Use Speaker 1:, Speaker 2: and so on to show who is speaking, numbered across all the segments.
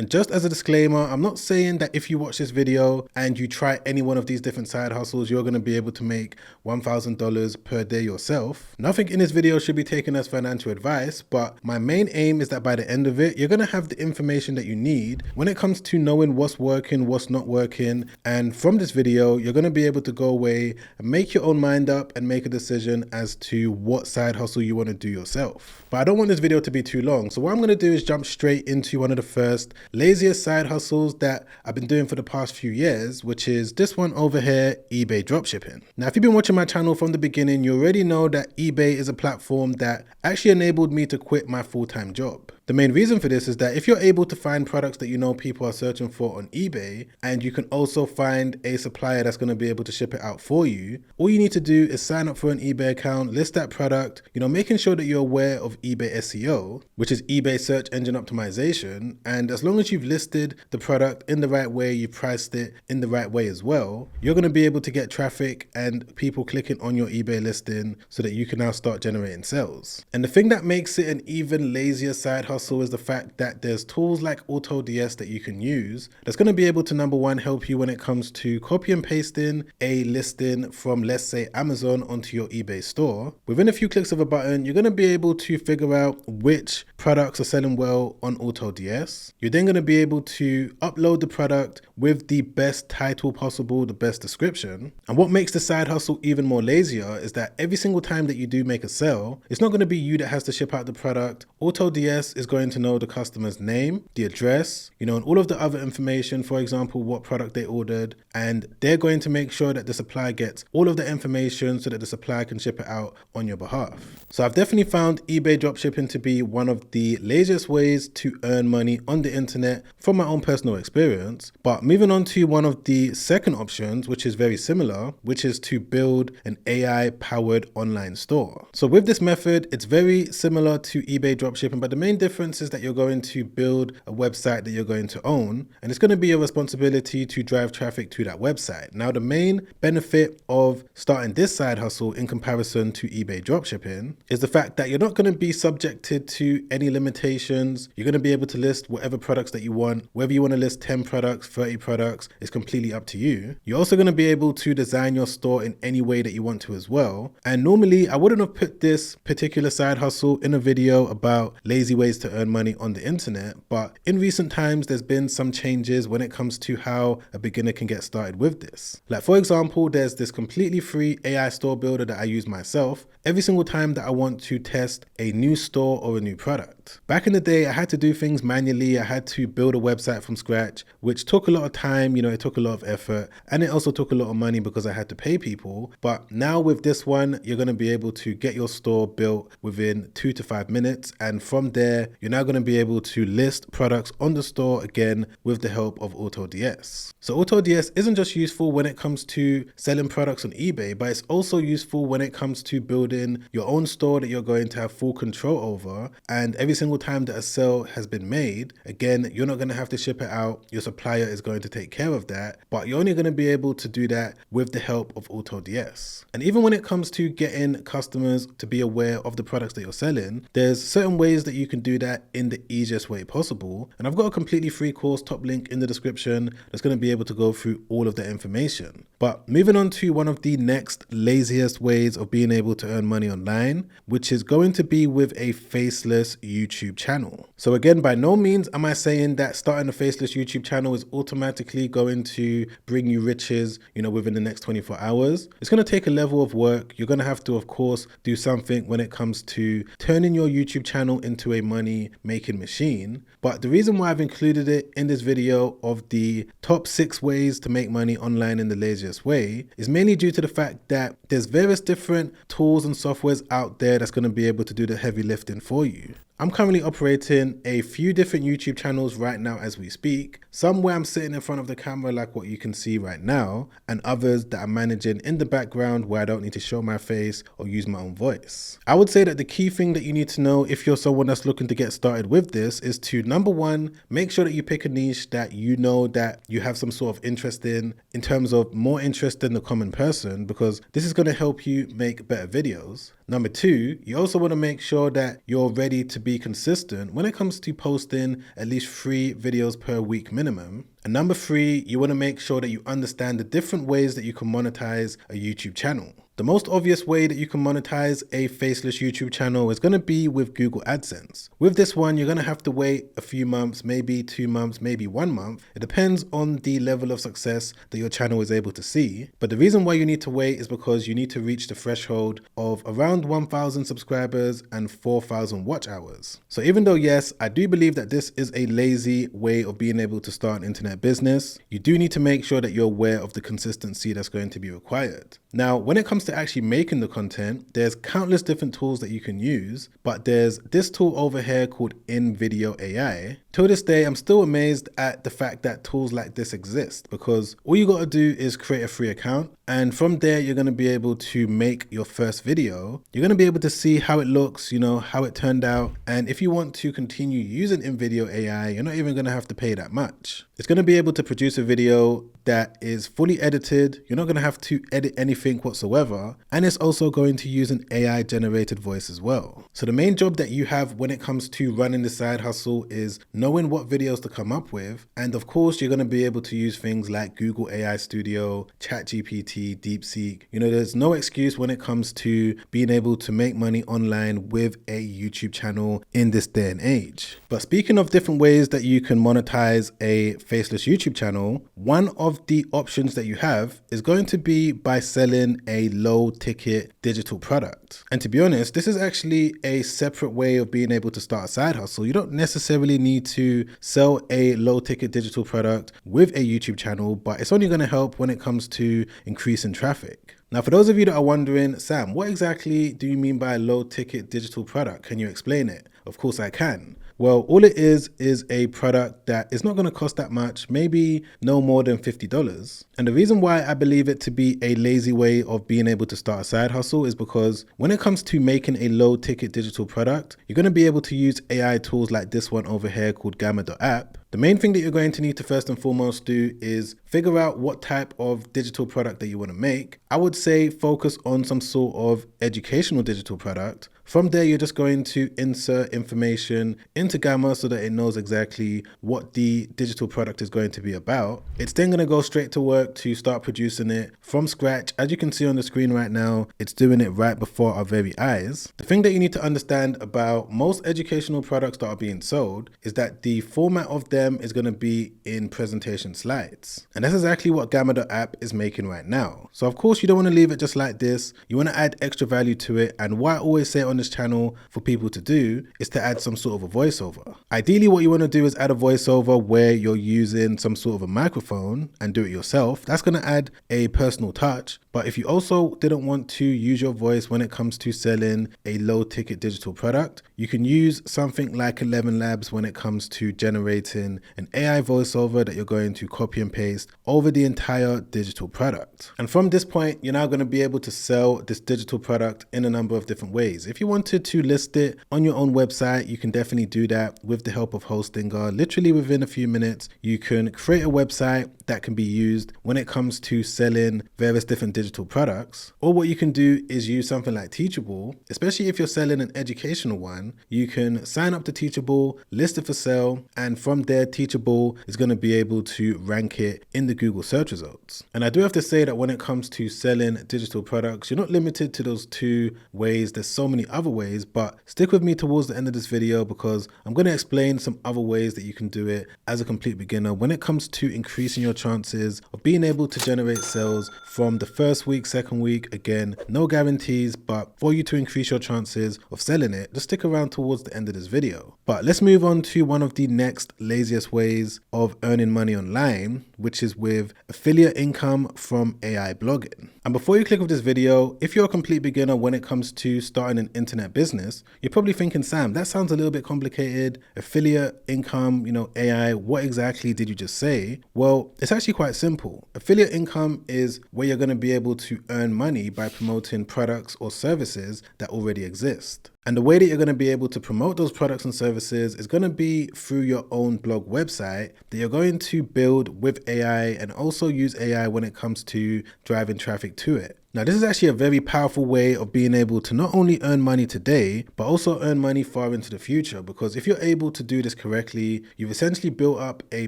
Speaker 1: And just as a disclaimer, I'm not saying that if you watch this video and you try any one of these different side hustles, you're going to be able to make $1,000 per day yourself. Nothing in this video should be taken as financial advice, but my main aim is that by the end of it, you're going to have the information that you need when it comes to knowing what's working, what's not working. And from this video, you're going to be able to go away and make your own mind up and make a decision as to what side hustle you want to do yourself. But I don't want this video to be too long. So what I'm going to do is jump straight into one of the first laziest side hustles that I've been doing for the past few years, which is this one over here, eBay dropshipping. Now, if you've been watching my channel from the beginning, you already know that eBay is a platform that actually enabled me to quit my full-time job. The main reason for this is that if you're able to find products that you know people are searching for on eBay, and you can also find a supplier that's going to be able to ship it out for you, all you need to do is sign up for an eBay account, list that product, making sure that you're aware of eBay SEO, which is eBay search engine optimization. And as long as you've listed the product in the right way, you've priced it in the right way as well, you're going to be able to get traffic and people clicking on your eBay listing so that you can now start generating sales. And the thing that makes it an even lazier side hustle is the fact that there's tools like AutoDS that you can use that's going to be able to, number one, help you when it comes to copy and pasting a listing from, let's say, Amazon onto your eBay store. Within a few clicks of a button, you're going to be able to figure out which products are selling well on AutoDS. You're then going to be able to upload the product with the best title possible, the best description. And what makes the side hustle even more lazier is that every single time that you do make a sale, it's not going to be you that has to ship out the product. AutoDS is going to know the customer's name, the address, and all of the other information, for example, what product they ordered, and they're going to make sure that the supplier gets all of the information so that the supplier can ship it out on your behalf. So I've definitely found eBay dropshipping to be one of the laziest ways to earn money on the internet from my own personal experience. But moving on to one of the second options, which is very similar, which is to build an AI powered online store. So with this method, it's very similar to eBay dropshipping, but the main difference is that you're going to build a website that you're going to own, and it's going to be your responsibility to drive traffic to that website. Now, the main benefit of starting this side hustle in comparison to eBay dropshipping is the fact that you're not going to be subjected to any limitations. You're going to be able to list whatever products that you want. Whether you want to list 10 products, 30 products, is completely up to you. You're also going to be able to design your store in any way that you want to as well. And normally I wouldn't have put this particular side hustle in a video about lazy ways to earn money on the internet, but in recent times there's been some changes when it comes to how a beginner can get started with this. Like, for example, there's this completely free AI store builder that I use myself every single time that I want to test a new store or a new product. Back in the day, I had to do things manually. I had to build a website from scratch, which took a lot of time, it took a lot of effort, and it also took a lot of money because I had to pay people. But now with this one, you're going to be able to get your store built within 2 to 5 minutes, and from there, you're now going to be able to list products on the store again with the help of AutoDS. So AutoDS isn't just useful when it comes to selling products on eBay, but it's also useful when it comes to building your own store that you're going to have full control over. And every single time that a sale has been made, again, you're not going to have to ship it out. Your supplier is going to take care of that, but you're only going to be able to do that with the help of AutoDS. And even when it comes to getting customers to be aware of the products that you're selling, there's certain ways that you can do that in the easiest way possible. And I've got a completely free course, top link in the description, that's going to be able to go through all of that information. But moving on to one of the next laziest ways of being able to earn money online, which is going to be with a faceless YouTube channel. So again, by no means am I saying that starting a faceless YouTube channel is automatically going to bring you riches, within the next 24 hours. It's going to take a level of work. You're going to have to, of course, do something when it comes to turning your YouTube channel into a money making machine. But the reason why I've included it in this video of the top 6 ways to make money online in the laziest way is mainly due to the fact that there's various different tools and softwares out there that's going to be able to do the heavy lifting for you. I'm currently operating a few different YouTube channels right now as we speak, some where I'm sitting in front of the camera like what you can see right now, and others that I'm managing in the background where I don't need to show my face or use my own voice. I would say that the key thing that you need to know if you're someone that's looking to get started with this is to, number one, make sure that you pick a niche that you know that you have some sort of interest in terms of more interest than the common person, because this is going to help you make better videos. Number two, you also want to make sure that you're ready to be consistent when it comes to posting at least 3 videos per week minimum. And number three, you want to make sure that you understand the different ways that you can monetize a YouTube channel. The most obvious way that you can monetize a faceless YouTube channel is going to be with Google AdSense. With this one, you're going to have to wait a few months, maybe 2 months, maybe 1 month. It depends on the level of success that your channel is able to see. But the reason why you need to wait is because you need to reach the threshold of around 1,000 subscribers and 4,000 watch hours. So even though, yes, I do believe that this is a lazy way of being able to start an internet business, you do need to make sure that you're aware of the consistency that's going to be required. Now, when it comes to actually making the content, there's countless different tools that you can use, but there's this tool over here called InVideo AI. To this day, I'm still amazed at the fact that tools like this exist, because all you got to do is create a free account, and from there you're going to be able to make your first video. You're going to be able to see how it looks, how it turned out, and if you want to continue using InVideo AI, you're not even going to have to pay that much. It's going to be able to produce a video that is fully edited. You're not going to have to edit anything whatsoever, and it's also going to use an AI generated voice as well. So the main job that you have when it comes to running the side hustle is knowing what videos to come up with, and of course you're going to be able to use things like Google AI Studio, ChatGPT, DeepSeek. There's no excuse when it comes to being able to make money online with a YouTube channel in this day and age. But speaking of different ways that you can monetize a faceless YouTube channel, one of the options that you have is going to be by selling a low ticket digital product. And to be honest, this is actually a separate way of being able to start a side hustle. You don't necessarily need to sell a low ticket digital product with a YouTube channel, but it's only going to help when it comes to increasing traffic. Now, for those of you that are wondering, Sam, what exactly do you mean by a low ticket digital product? Can you explain it? Of course I can. Well, all it is a product that is not going to cost that much, maybe no more than $50. And the reason why I believe it to be a lazy way of being able to start a side hustle is because when it comes to making a low ticket digital product, you're going to be able to use AI tools like this one over here called Gamma.app. The main thing that you're going to need to first and foremost do is figure out what type of digital product that you want to make. I would say focus on some sort of educational digital product. From there, you're just going to insert information into Gamma so that it knows exactly what the digital product is going to be about. It's then going to go straight to work to start producing it from scratch. As you can see on the screen right now, it's doing it right before our very eyes. The thing that you need to understand about most educational products that are being sold is that the format of them is going to be in presentation slides. And that's exactly what Gamma.app is making right now. So of course you don't want to leave it just like this. You want to add extra value to it. And what I always say on this channel for people to do is to add some sort of a voiceover. Ideally, what you want to do is add a voiceover where you're using some sort of a microphone and do it yourself. That's going to add a personal touch. But if you also didn't want to use your voice when it comes to selling a low ticket digital product, you can use something like 11 Labs when it comes to generating an AI voiceover that you're going to copy and paste over the entire digital product. And from this point, you're now going to be able to sell this digital product in a number of different ways. If you wanted to list it on your own website, you can definitely do that with the help of Hostinger. Literally within a few minutes, you can create a website that can be used when it comes to selling various different digital products. Or what you can do is use something like Teachable, especially if you're selling an educational one. You can sign up to Teachable, list it for sale, and from there Teachable is going to be able to rank it in the Google search results. And I do have to say that when it comes to selling digital products, you're not limited to those two ways. There's so many other ways, but stick with me towards the end of this video because I'm going to explain some other ways that you can do it as a complete beginner when it comes to increasing your chances of being able to generate sales from the first week, second week. Again, no guarantees, but for you to increase your chances of selling it, just stick around towards the end of this video. But let's move on to one of the next laziest ways of earning money online, which is with affiliate income from AI blogging. And before you click off this video, if you're a complete beginner when it comes to starting an internet business, you're probably thinking, Sam, that sounds a little bit complicated. Affiliate income, AI, what exactly did you just say? Well, it's actually quite simple. Affiliate income is where you're going to be able to earn money by promoting products or services that already exist. And the way that you're going to be able to promote those products and services is going to be through your own blog website that you're going to build with AI and also use AI when it comes to driving traffic to it. Now, this is actually a very powerful way of being able to not only earn money today, but also earn money far into the future. Because if you're able to do this correctly, you've essentially built up a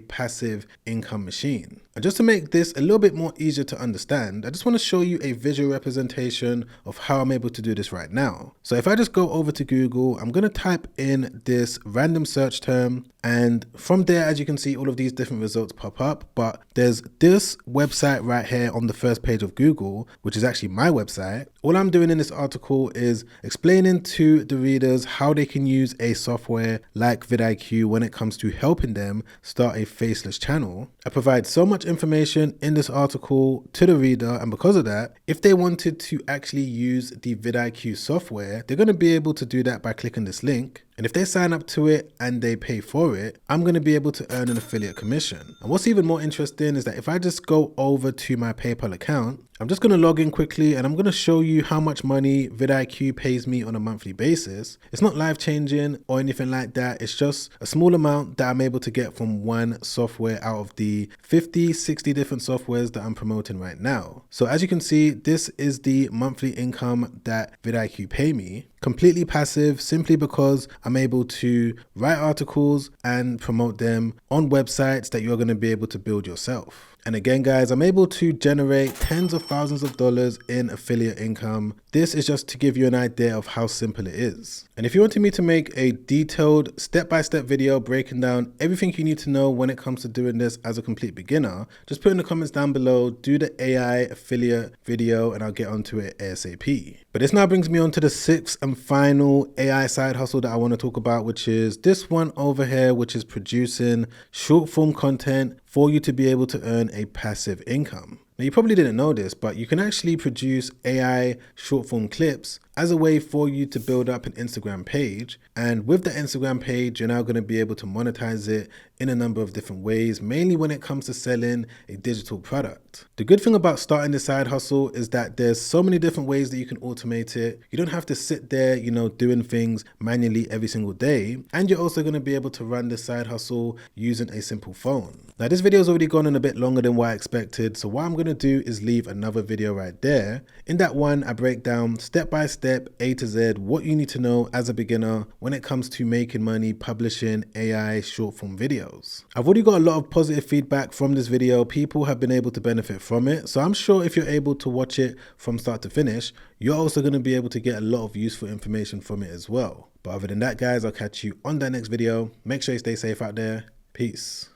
Speaker 1: passive income machine. And just to make this a little bit more easier to understand, I just want to show you a visual representation of how I'm able to do this right now. So if I just go over to Google, I'm going to type in this random search term. And from there, as you can see, all of these different results pop up. But there's this website right here on the first page of Google, which is actually my website. All I'm doing in this article is explaining to the readers how they can use a software like vidIQ when it comes to helping them start a faceless channel. I provide so much information in this article to the reader, and because of that, if they wanted to actually use the vidIQ software, they're going to be able to do that by clicking this link. And if they sign up to it and they pay for it, I'm going to be able to earn an affiliate commission. And what's even more interesting is that if I just go over to my PayPal account, I'm just going to log in quickly and I'm going to show you how much money vidIQ pays me on a monthly basis. It's not life-changing or anything like that. It's just a small amount that I'm able to get from one software out of the 50, 60 different softwares that I'm promoting right now. So as you can see, this is the monthly income that vidIQ pay me. Completely passive, simply because I'm able to write articles and promote them on websites that you're going to be able to build yourself. And again, guys, I'm able to generate tens of thousands of dollars in affiliate income. This is just to give you an idea of how simple it is. And if you wanted me to make a detailed step-by-step video breaking down everything you need to know when it comes to doing this as a complete beginner, just put in the comments down below, do the AI affiliate video, and I'll get onto it ASAP. But this now brings me on to the sixth and final AI side hustle that I want to talk about, which is this one over here, which is producing short form content for you to be able to earn a passive income. Now, you probably didn't know this, but you can actually produce AI short form clips as a way for you to build up an Instagram page. And with the Instagram page, you're now going to be able to monetize it in a number of different ways, mainly when it comes to selling a digital product. The good thing about starting this side hustle is that there's so many different ways that you can automate it. You don't have to sit there, doing things manually every single day. And you're also going to be able to run this side hustle using a simple phone. Now, this video has already gone on a bit longer than what I expected. So what I'm going to do is leave another video right there. In that one, I break down step by step, A to Z, what you need to know as a beginner when it comes to making money publishing AI short form videos. I've already got a lot of positive feedback from this video. People have been able to benefit from it. So I'm sure if you're able to watch it from start to finish, you're also going to be able to get a lot of useful information from it as well. But other than that, guys, I'll catch you on that next video. Make sure you stay safe out there. Peace.